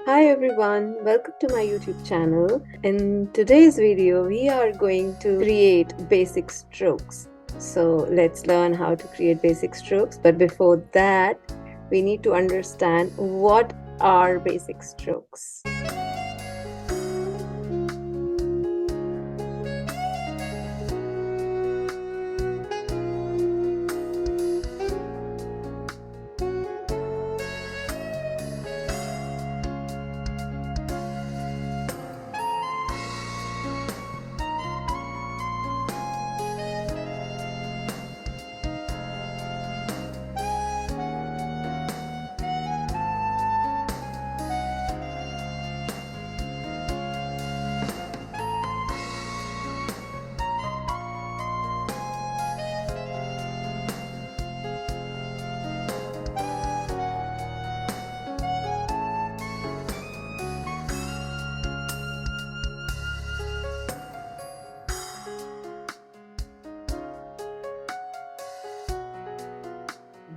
Hi everyone, welcome to my YouTube channel. In today's video, we are going to create basic strokes. So let's learn how to create basic strokes. But before that, we need to understand what are basic strokes.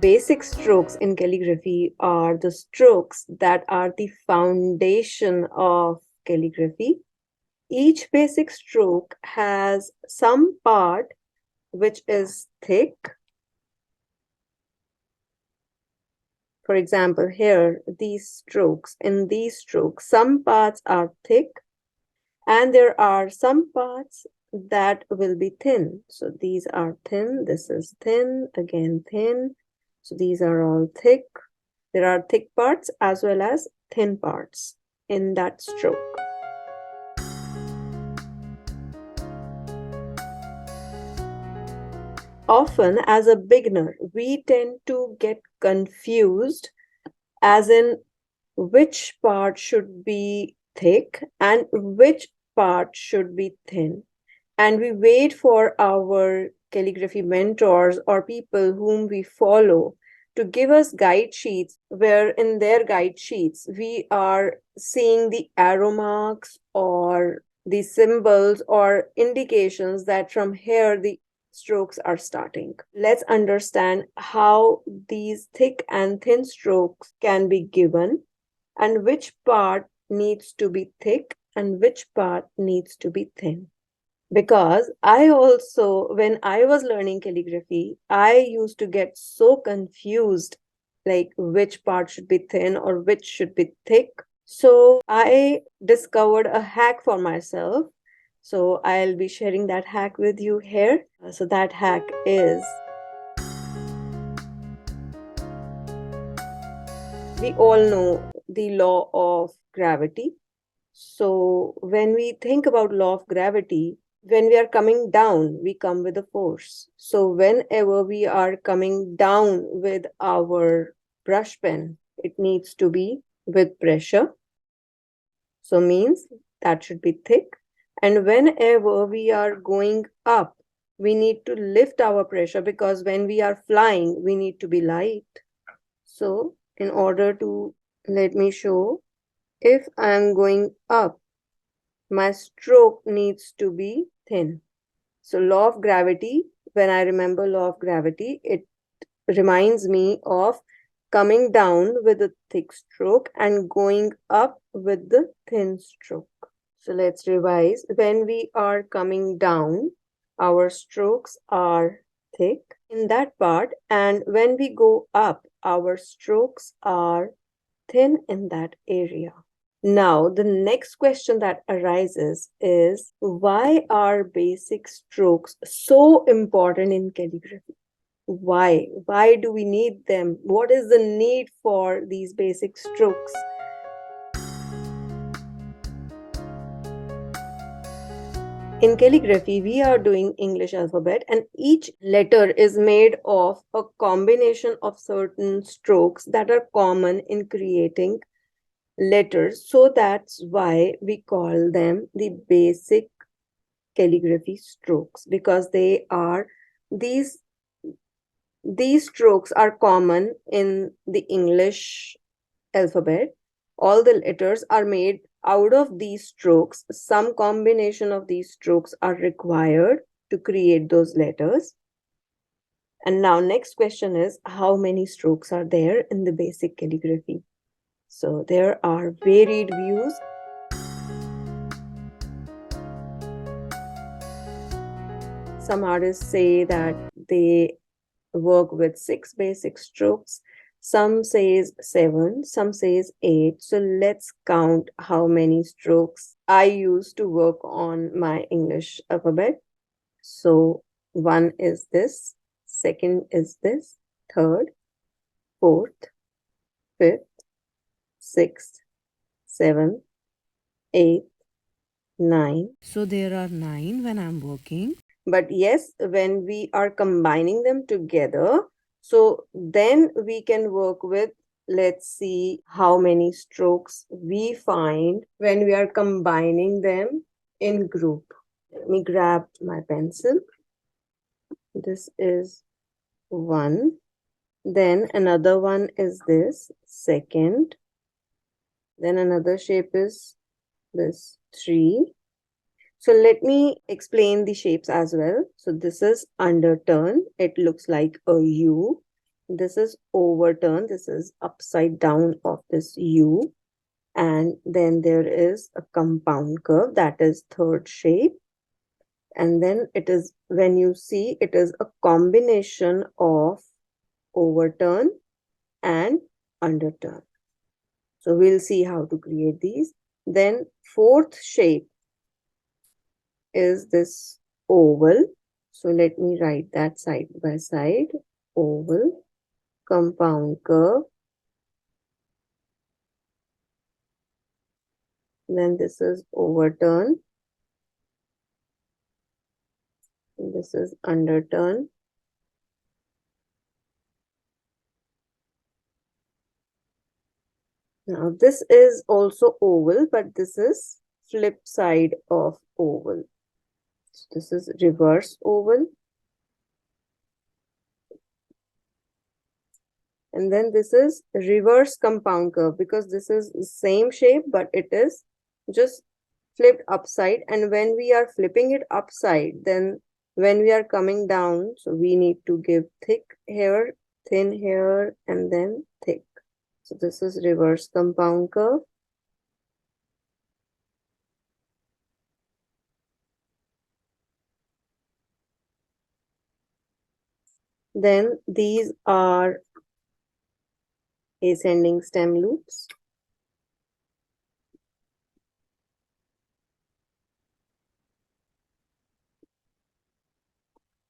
Basic strokes in calligraphy are the strokes that are the foundation of calligraphy. Each basic stroke has some part which is thick. For example, here, in these strokes, some parts are thick and there are some parts that will be thin. So these are thin, this is thin, again thin. So these are all thick. There are thick parts as well as thin parts in that stroke. Often, as a beginner, we tend to get confused as in which part should be thick and which part should be thin. And we wait for our calligraphy mentors or people whom we follow to give us guide sheets, where in their guide sheets we are seeing the arrow marks or the symbols or indications that from here the strokes are starting. Let's understand how these thick and thin strokes can be given and which part needs to be thick and which part needs to be thin. Because I also, when I was learning calligraphy, I used to get so confused, like which part should be thin or which should be thick. So I discovered a hack for myself. So I'll be sharing that hack with you here. So that hack is, we all know the law of gravity. So when we think about law of gravity, when we are coming down, we come with a force. So whenever we are coming down with our brush pen, it needs to be with pressure. So means that should be thick. And whenever we are going up, we need to lift our pressure because when we are flying, we need to be light. So in order to, let me show, if I am going up, my stroke needs to be thin. So law of gravity, when I remember law of gravity, it reminds me of coming down with a thick stroke and going up with the thin stroke. So let's revise. When we are coming down, our strokes are thick in that part, and when we go up, our strokes are thin in that area. Now, the next question that arises is, why are basic strokes so important in calligraphy? Why? Why do we need them? What is the need for these basic strokes? In calligraphy, we are doing English alphabet, and each letter is made of a combination of certain strokes that are common in creating letters. So that's why we call them the basic calligraphy strokes, because these these strokes are common in the English alphabet. All the letters are made out of these strokes. Some combination of these strokes are required to create those letters. And now next question is, how many strokes are there in the basic calligraphy? So there are varied views. Some artists say that they work with 6 basic strokes. Some says 7, some says 8. So let's count how many strokes I use to work on my English alphabet. So 1 is this, 2nd is this, 3rd, 4th, 5th, 6th, 7th, 8th, 9. So there are 9 when I'm working. But yes, when we are combining them together, so then we can work with, let's see how many strokes we find when we are combining them in group. Let me grab my pencil. This is 1. Then another one is this, 2nd. Then another shape is this, 3. So let me explain the shapes as well. So this is underturn. It looks like a U. This is overturn. This is upside down of this U. And then there is a compound curve. That is third shape. And then it is, when you see, it is a combination of overturn and underturn. So we'll see how to create these. Then fourth shape is this oval. So let me write that side by side. Oval, compound curve. Then this is overturn. This is underturn. Now this is also oval, but this is flip side of oval. So this is reverse oval. And then this is reverse compound curve, because this is the same shape, but it is just flipped upside. And when we are flipping it upside, then when we are coming down, so we need to give thick here, thin here, and then thick. So this is reverse compound curve. Then these are ascending stem loops.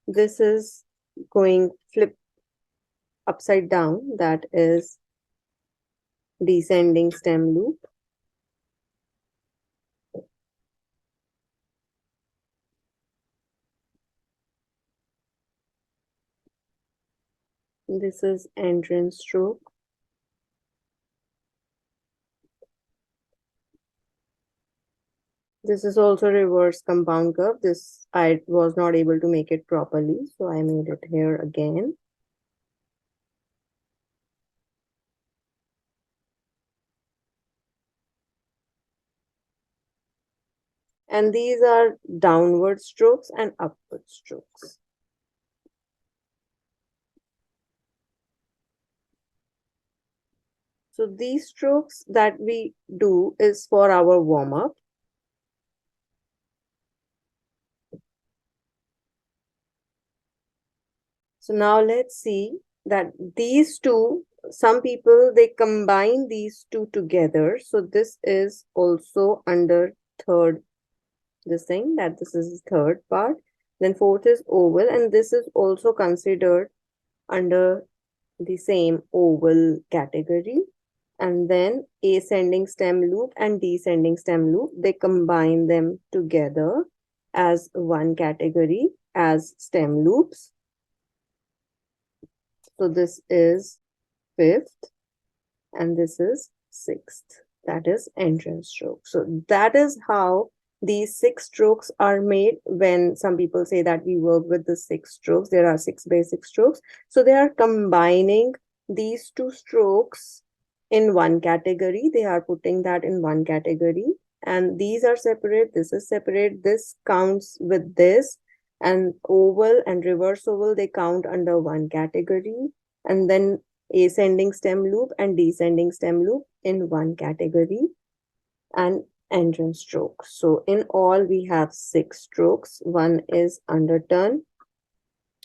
This is going flip upside down, that is descending stem loop. This is entrance stroke. This is also reverse compound curve. This I was not able to make it properly, so I made it here again. And these are downward strokes and upward strokes. So these strokes that we do is for our warm-up. So now let's see that these two, some people, they combine these two together. So this is also under third, this thing, that this is the third part. Then fourth is oval, and this is also considered under the same oval category. And then ascending stem loop and descending stem loop, they combine them together as one category as stem loops. So this is fifth and this is sixth, that is entrance stroke. So that is how these 6 strokes are made. When some people say that we work with the 6 strokes, there are 6 basic strokes. So they are combining these 2 strokes in one category. They are putting that in one category, and these are separate. This is separate. This counts with this, and oval and reverse oval, they count under one category. And then ascending stem loop and descending stem loop in one category, and entrance stroke. So in all, we have 6 strokes. One is underturn,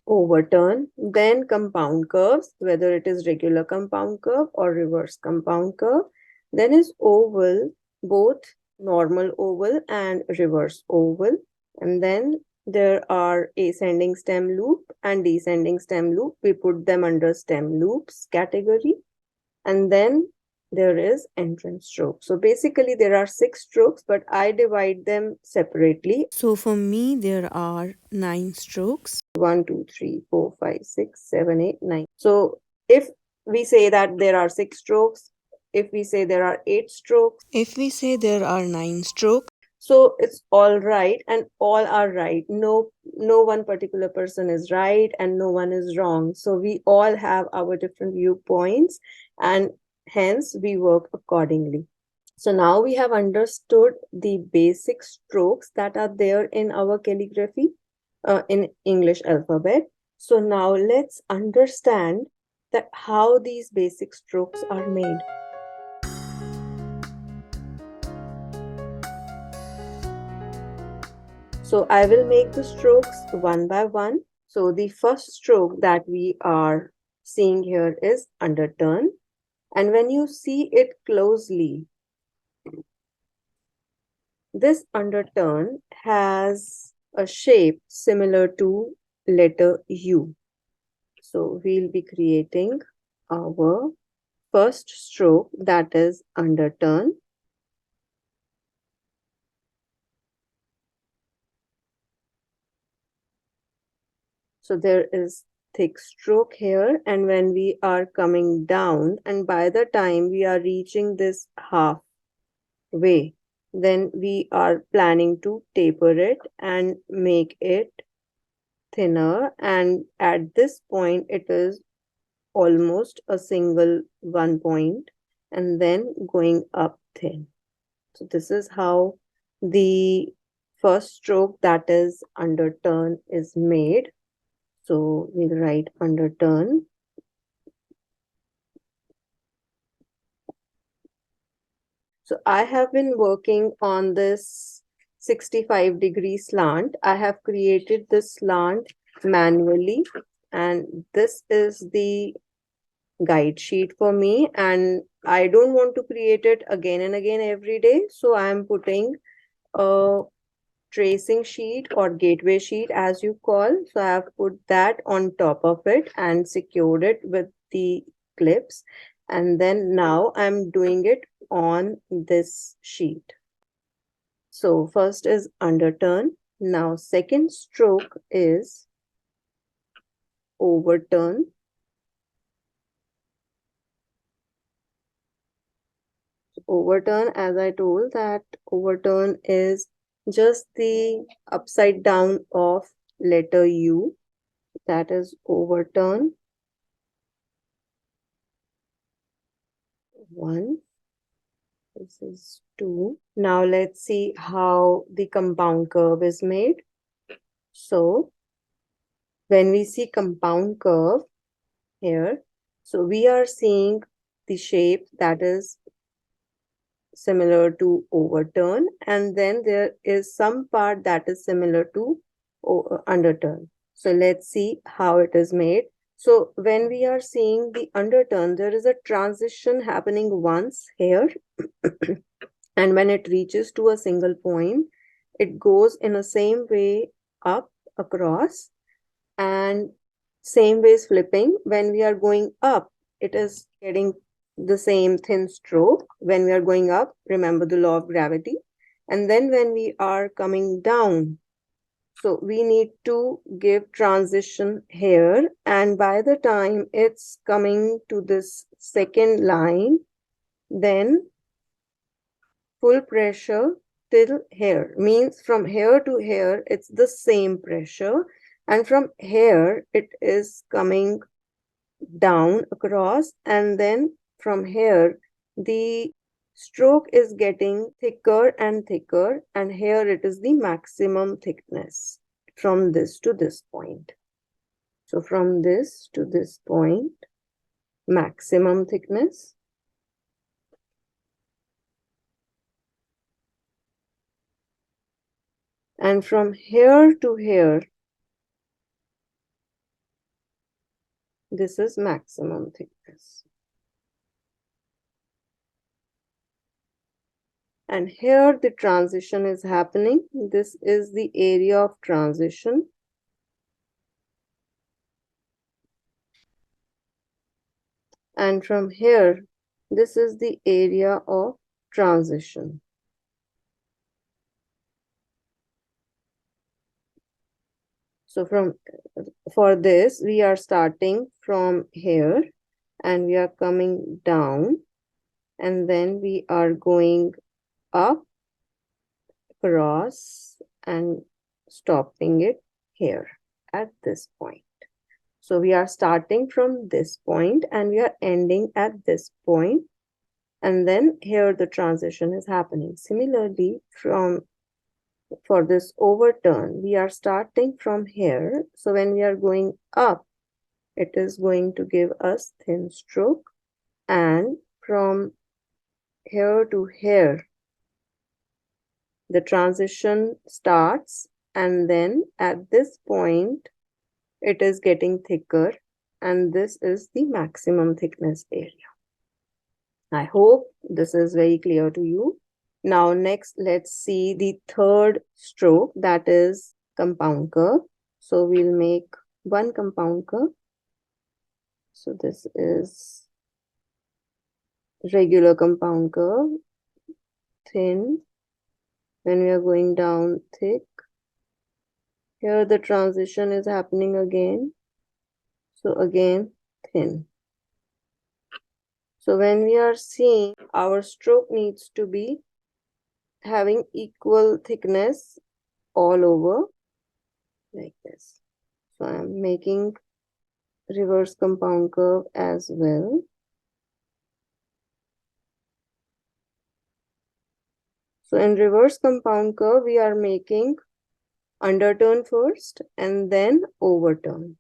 overturn, then compound curves, whether it is regular compound curve or reverse compound curve. Then is oval, both normal oval and reverse oval. And then there are ascending stem loop and descending stem loop. We put them under stem loops category. And then there is entrance stroke. So basically there are 6 strokes, but I divide them separately. So for me, there are 9 strokes. 1, 2, 3, 4, 5, 6, 7, 8, 9. So if we say that there are 6 strokes, if we say there are 8 strokes, If we say there are 9 strokes, so it's all right and all are right. No one particular person is right and no one is wrong. So we all have our different viewpoints and hence we work accordingly. So now we have understood the basic strokes that are there in our calligraphy in English alphabet. So now let's understand that how these basic strokes are made. So I will make the strokes one by one. So the first stroke that we are seeing here is underturn. And when you see it closely, this underturn has a shape similar to letter U. So we'll be creating our first stroke, that is underturn. So there is thick stroke here, and when we are coming down, and by the time we are reaching this halfway, then we are planning to taper it and make it thinner, and at this point it is almost a single 1 point and then going up thin. So this is how the first stroke, that is underturn, is made. So we'll write underturn. So I have been working on this 65-degree slant. I have created this slant manually, and this is the guide sheet for me, and I don't want to create it again and again every day. So I'm putting a tracing sheet or gateway sheet as you call. So I have put that on top of it and secured it with the clips. And then now I'm doing it on this sheet. So first is underturn. Now second stroke is overturn. Overturn, as I told, that overturn is just the upside down of letter U. That is overturn. 1. This is 2. Now let's see how the compound curve is made. So when we see compound curve here, so we are seeing the shape that is similar to overturn, and then there is some part that is similar to underturn. So let's see how it is made. So when we are seeing the underturn, there is a transition happening once here and when it reaches to a single point, it goes in the same way up across, and same way is flipping. When we are going up, it is getting the same thin stroke. When we are going up, remember the law of gravity. And then when we are coming down, so we need to give transition here, and by the time it's coming to this second line, then full pressure till here, means from here to here it's the same pressure, and from here it is coming down across, and then from here the stroke is getting thicker and thicker, and here it is the maximum thickness from this to this point. So from this to this point, maximum thickness. And from here to here, this is maximum thickness. And here the transition is happening. This is the area of transition. And from here, this is the area of transition. So for this, we are starting from here and we are coming down, and then we are going up, across, and stopping it here at this point. So we are starting from this point and we are ending at this point, and then here the transition is happening. Similarly, for this overturn, we are starting from here. So when we are going up, it is going to give us thin stroke, and from here to here, the transition starts, and then at this point, it is getting thicker, and this is the maximum thickness area. I hope this is very clear to you. Now next, let's see the third stroke, that is compound curve. So we'll make one compound curve. So this is regular compound curve, thin. When we are going down, thick. Here the transition is happening again. So again, thin. So when we are seeing, our stroke needs to be having equal thickness all over, like this. So I'm making reverse compound curve as well. So in reverse compound curve, we are making underturn first and then overturn.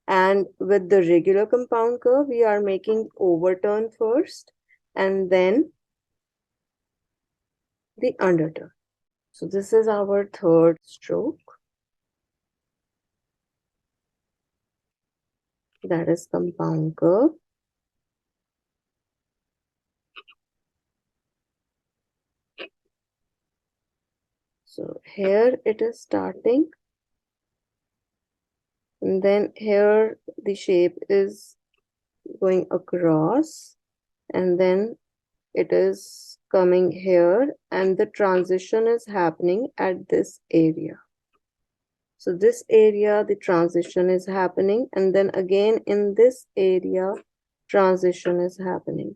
And with the regular compound curve, we are making overturn first and then the underturn. So this is our third stroke. That is compound curve. So here it is starting. And then here the shape is going across, and then it is coming here, and the transition is happening at this area. So this area, the transition is happening, and then again in this area, transition is happening.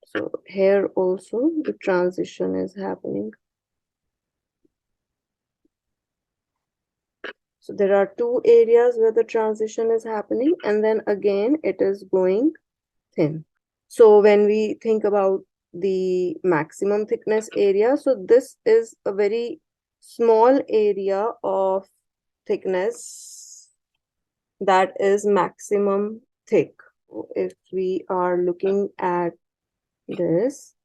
So here also the transition is happening. So there are two areas where the transition is happening, and then again it is going thin. So when we think about the maximum thickness area, so this is a very small area of thickness that is maximum thick. If we are looking at this,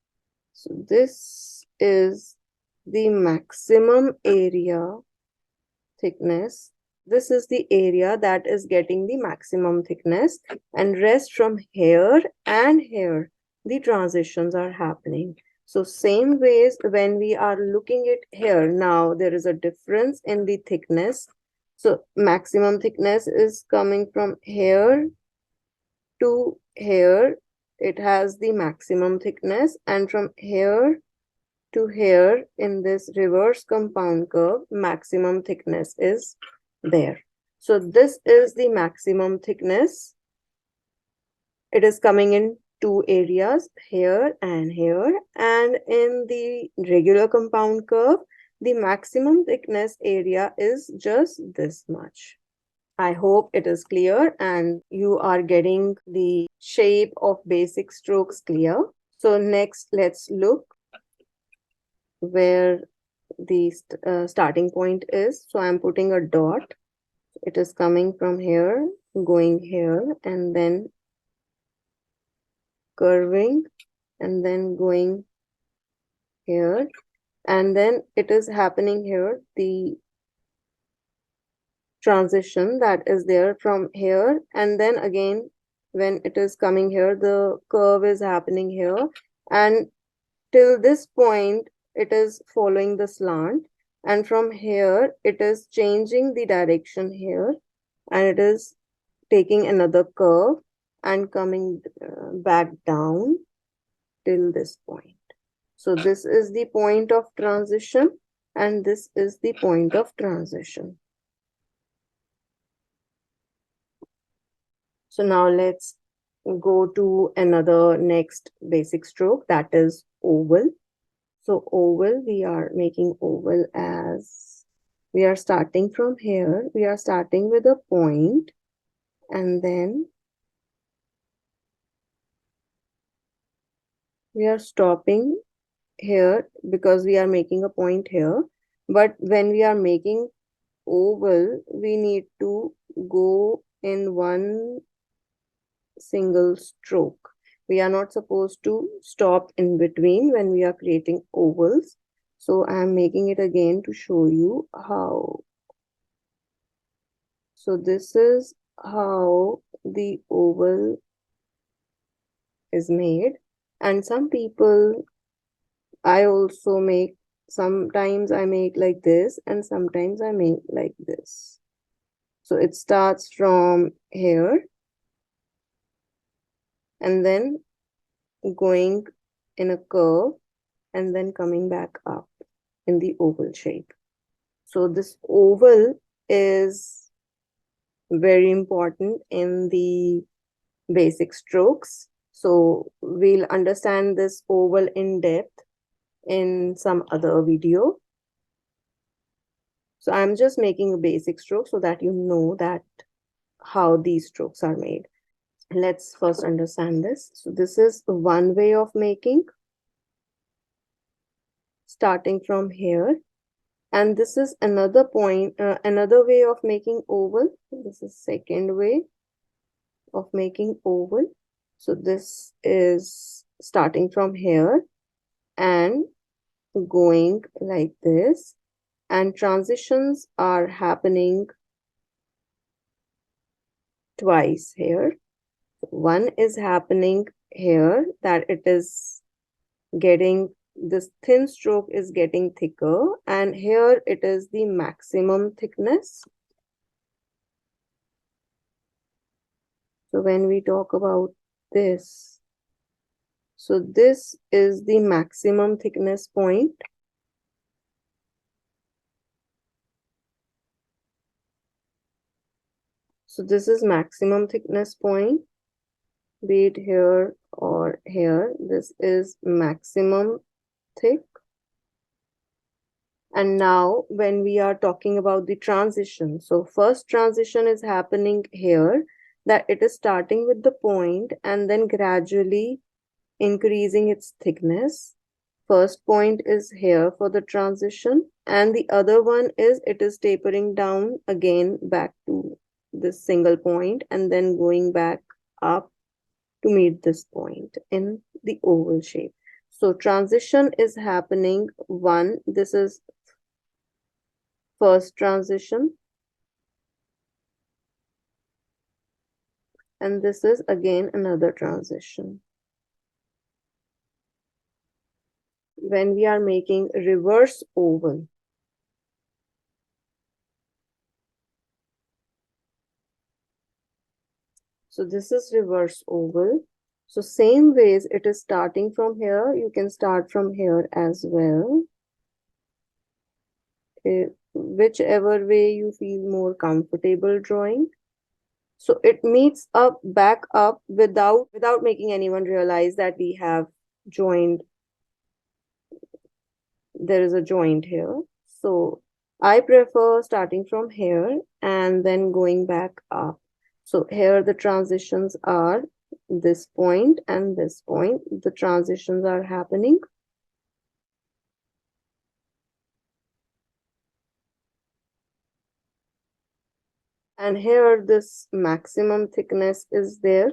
so this is the maximum area thickness. This is the area that is getting the maximum thickness, and rest from here and here, the transitions are happening. So same ways, when we are looking at here, now there is a difference in the thickness. So maximum thickness is coming from here to here. It has the maximum thickness, and from here to here in this reverse compound curve, maximum thickness is there. So this is the maximum thickness. It is coming in two areas, here and here. And in the regular compound curve, the maximum thickness area is just this much. I hope it is clear and you are getting the shape of basic strokes clear. So next, let's look where the starting point is. So I'm putting a dot. it is coming from here, going here, and then curving, and then going here, and then it is happening here, the transition that is there from here, and then again when it is coming here, the curve is happening here, and till this point it is following the slant, and from here it is changing the direction here, and it is taking another curve and coming back down till this point. So this is the point of transition, and this is the point of transition. So now let's go to another next basic stroke, that is oval. So oval, we are making oval as we are starting from here. We are starting with a point, and then we are stopping here because we are making a point here. But when we are making oval, we need to go in one single stroke. We are not supposed to stop in between when we are creating ovals. So I am making it again to show you how. So this is how the oval is made. And some people, I also make, sometimes I make like this and sometimes I make like this. So it starts from here and then going in a curve and then coming back up in the oval shape. So this oval is very important in the basic strokes. So we'll understand this oval in depth in some other video. So I'm just making a basic stroke so that you know that how these strokes are made. Let's first understand this. So this is one way of making, starting from here. And this is another point, another way of making oval. This is second way of making oval. So this is starting from here and going like this, and transitions are happening twice here. One is happening here, that it is getting, this thin stroke is getting thicker, and here it is the maximum thickness. So when we talk about this, so this is the maximum thickness point. So this is maximum thickness point, be it here or here. This is maximum thick. And now when we are talking about the transition, so first transition is happening here, that it is starting with the point and then gradually increasing its thickness. First point is here for the transition, and the other one is it is tapering down again back to this single point and then going back up to meet this point in the oval shape. So transition is happening one, this is first transition, and this is again another transition. When we are making reverse oval, so this is reverse oval. So same ways it is starting from here, you can start from here as well. Whichever way you feel more comfortable drawing. So it meets up back up without making anyone realize that we have joined, there is a joint here. So I prefer starting from here and then going back up. So here the transitions are this point and this point. The transitions are happening. And here this maximum thickness is there.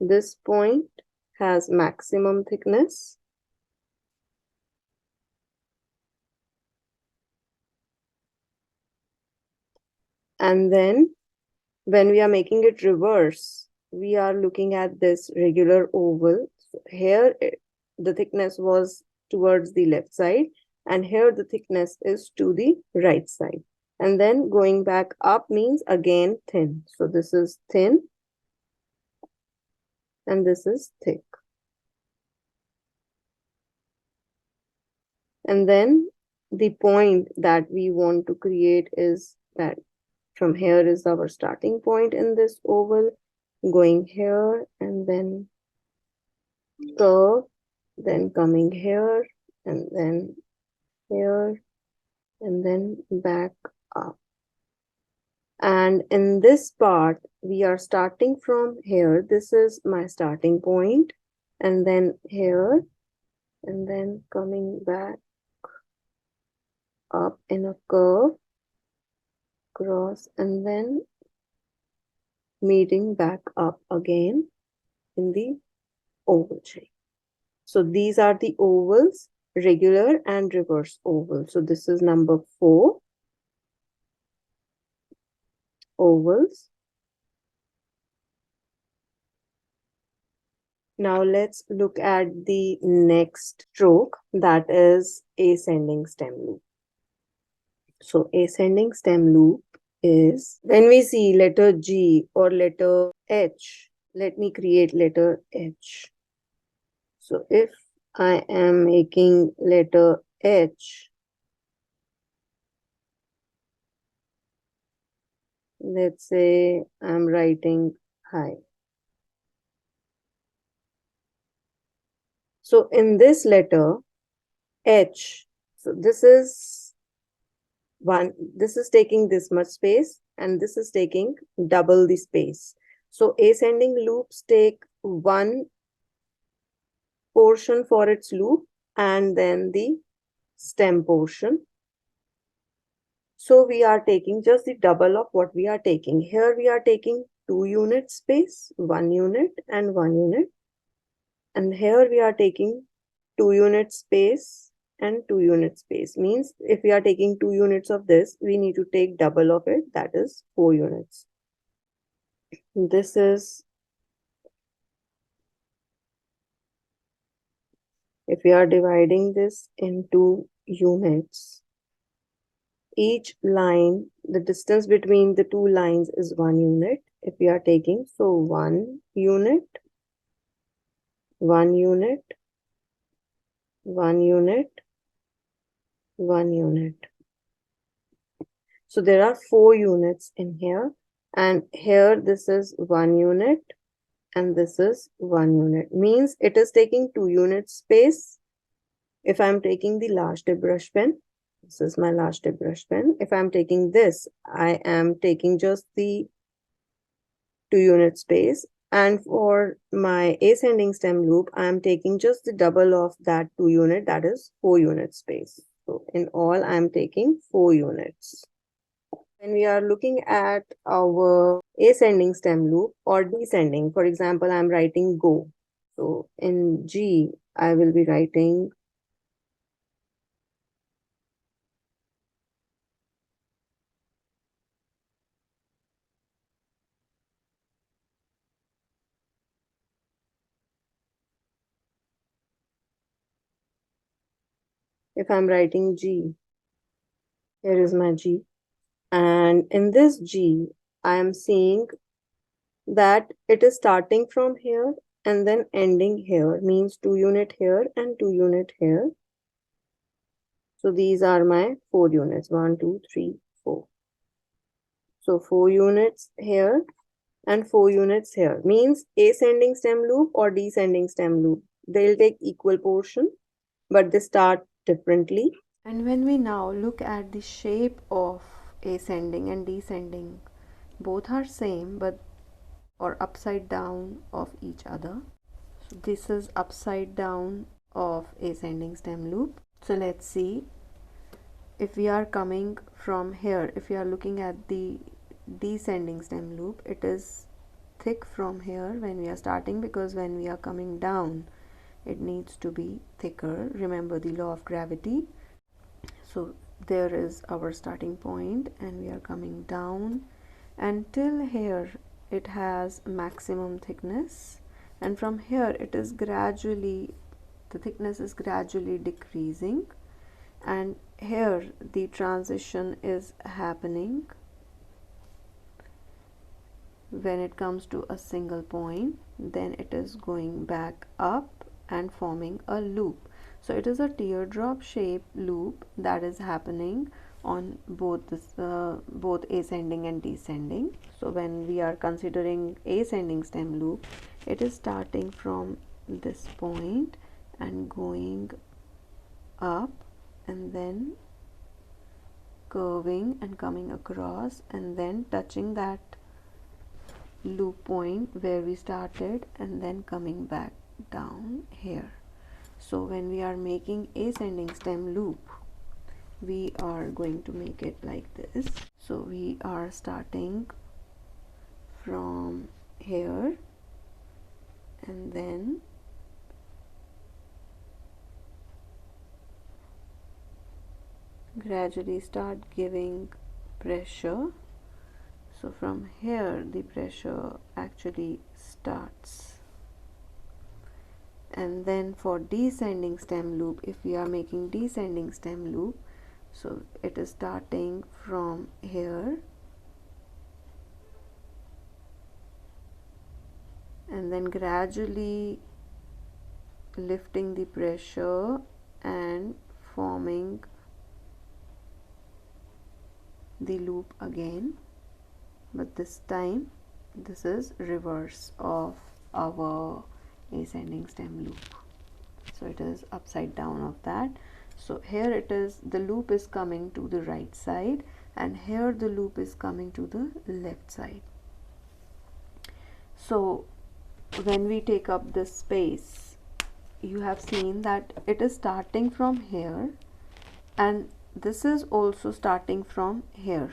This point has maximum thickness. And then when we are making it reverse, we are looking at this regular oval. So here the thickness was towards the left side, and here the thickness is to the right side. And then going back up means again thin. So this is thin and this is thick. And then the point that we want to create is that from here is our starting point in this oval, going here and then curve, then coming here and then here and then back up. And in this part, we are starting from here. This is my starting point, and then here, and then coming back up in a curve, cross, and then meeting back up again in the oval shape. So these are the ovals, regular and reverse oval. So this is number 4, ovals. Now let's look at the next stroke, that is ascending stem loop. So ascending stem loop is when we see letter G or letter H. Let me create letter H. So if I am making letter H, let's say I'm writing hi. So in this letter H, so this is taking this much space and this is taking double the space. So ascending loops take one portion for its loop and then the stem portion. So we are taking just the double of what we are taking. Here we are taking 2 unit space, 1 unit and 1 unit. And here we are taking 2 unit space and 2 unit space. Means if we are taking 2 units of this, we need to take double of it, that is 4 units. This is, if we are dividing this into units, each line, the distance between the 2 lines is 1 unit. If we are taking, so 1 unit, 1 unit, 1 unit, 1 unit. So there are 4 units in here, and here this is 1 unit and this is 1 unit. Means it is taking 2 units space. If I'm taking the large tip brush pen, this is my large tip brush pen. If I'm taking this, I am taking just the 2 unit space. And for my ascending stem loop, I am taking just the double of that 2 unit, that is 4 unit space. So in all, I am taking 4 units. When we are looking at our ascending stem loop or descending, for example, I'm writing go. So in G, I will be writing if I'm writing G, here is my G. And in this G, I am seeing that it is starting from here and then ending here, means 2 unit here and 2 unit here. So these are my 4 units, 1, 2, 3, 4. So 4 units here and 4 units here, means ascending stem loop or descending stem loop. They'll take equal portion, but they start differently. And when we now look at the shape of ascending and descending, both are same but or upside down of each other. So this is upside down of ascending stem loop. So let's see, if we are coming from here, if we are looking at the descending stem loop, it is thick from here when we are starting, because when we are coming down it needs to be thicker. Remember the law of gravity. So there is our starting point, and we are coming down until here it has maximum thickness, and from here it is gradually, the thickness is gradually decreasing, and here the transition is happening when it comes to a single point. Then it is going back up and forming a loop. So it is a teardrop shape loop that is happening on both both ascending and descending. So when we are considering ascending stem loop, it is starting from this point and going up, and then curving and coming across, and then touching that loop point where we started, and then coming back down here. So when we are making ascending stem loop, we are going to make it like this. So we are starting from here, and then gradually start giving pressure. So from here the pressure actually starts. And then for descending stem loop, if we are making descending stem loop, so it is starting from here, and then gradually lifting the pressure and forming the loop again, but this time this is reverse of our ascending stem loop. So it is upside down of that. So here it is, the loop is coming to the right side, and here the loop is coming to the left side. So when we take up this space, you have seen that it is starting from here, and this is also starting from here.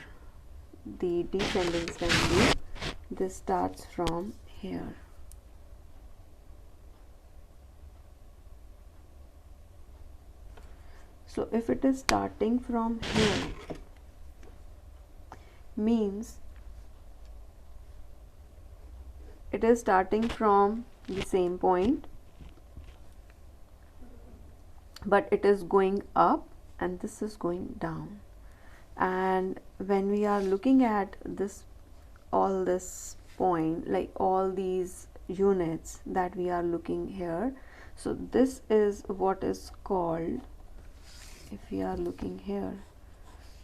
The descending stem loop, this starts from here. So if it is starting from here, means it is starting from the same point, but it is going up, and this is going down. And when we are looking at this, all this point, like all these units that we are looking here, so this is what is called, if we are looking here,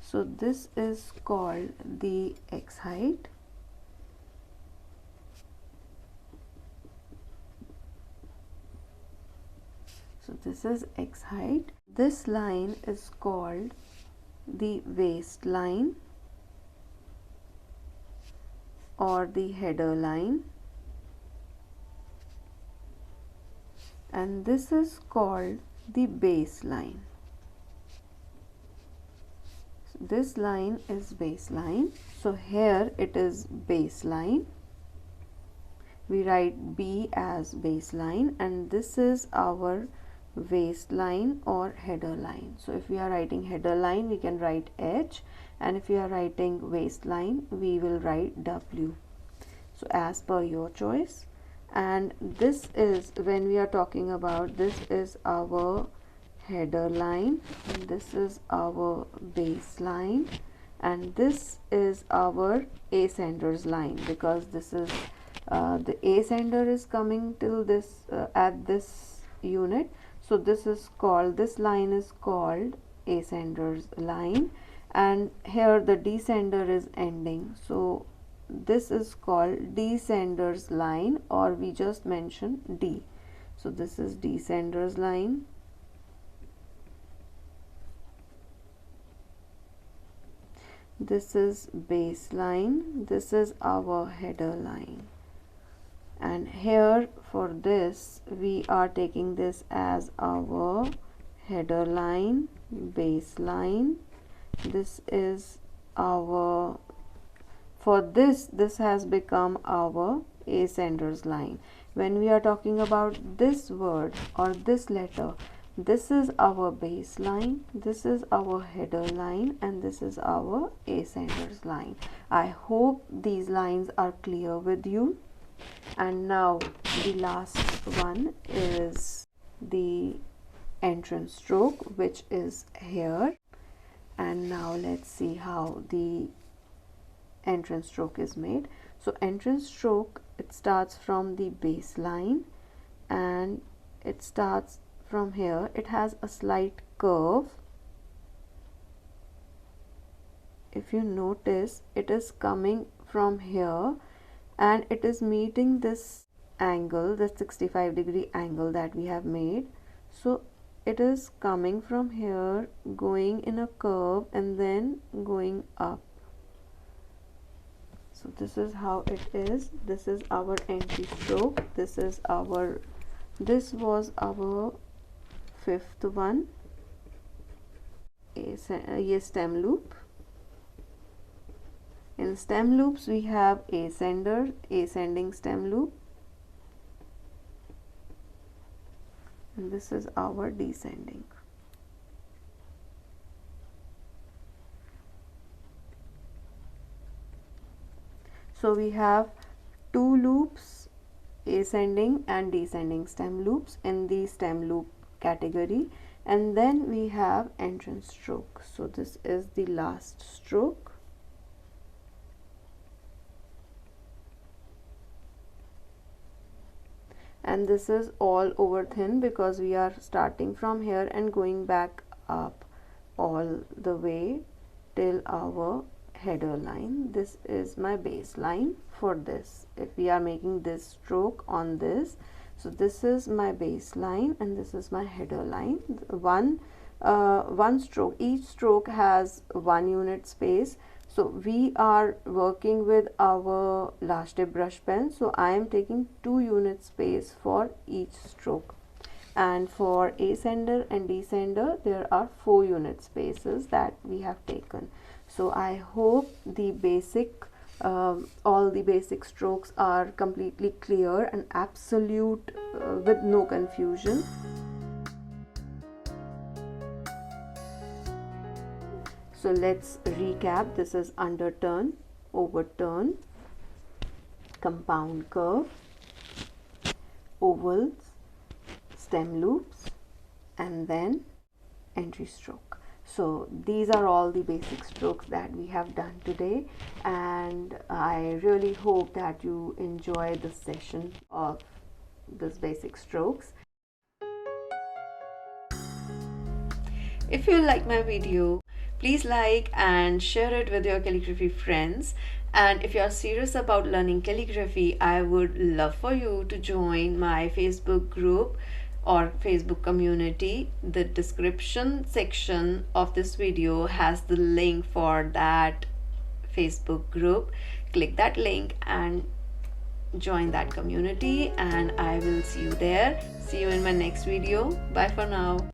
so this is called the x height. So this is x height. This line is called the waistline or the header line, and this is called the baseline. So this line is baseline. So here it is baseline. We write B as baseline, and this is our waistline or header line. So if we are writing header line, we can write H, and if we are writing waistline, we will write W. So as per your choice. And this is, when we are talking about, this is our header line, and this is our baseline, and this is our ascender's line, because this is the ascender is coming till this at this unit. So this is called, this line is called ascender's line, and here the descender is ending. So this is called descender's line, or we just mentioned D. So this is descender's line. This is baseline. This is our header line. And here for this, we are taking this as our header line, baseline. This is our For this has become our ascender's line. When we are talking about this word or this letter, this is our base line, this is our header line, and this is our ascender's line. I hope these lines are clear with you. And now the last one is the entrance stroke, which is here. And now let's see how the entrance stroke is made. So entrance stroke, it starts from the base line and it starts from here. It has a slight curve. If you notice, it is coming from here and it is meeting this angle, the 65-degree angle that we have made. So it is coming from here, going in a curve and then going up. So this is how it is. This is our entry stroke. This was our fifth one, a stem loop. In stem loops we have ascending stem loop, and this is our descending. So we have two loops, ascending and descending stem loops in the stem loop category, and then we have entrance stroke. So this is the last stroke. And this is all over thin because we are starting from here and going back up all the way till our header line. This is my baseline for this. If we are making this stroke on this, so this is my baseline and this is my header line. One stroke, each stroke has 1 unit space. So we are working with our last tip brush pen, so I am taking 2 unit space for each stroke, and for ascender and descender there are 4 unit spaces that we have taken. So I hope the basic all the basic strokes are completely clear and absolute with no confusion. So let's recap. This is underturn, overturn, compound curve, ovals, stem loops, and then entry stroke. So these are all the basic strokes that we have done today, and I really hope that you enjoy this session of this basic strokes. If you like my video, please like and share it with your calligraphy friends. And if you are serious about learning calligraphy, I would love for you to join my Facebook group or Facebook community. The description section of this video has the link for that Facebook group. Click that link and join that community, and I will see you there. See you in my next video. Bye for now.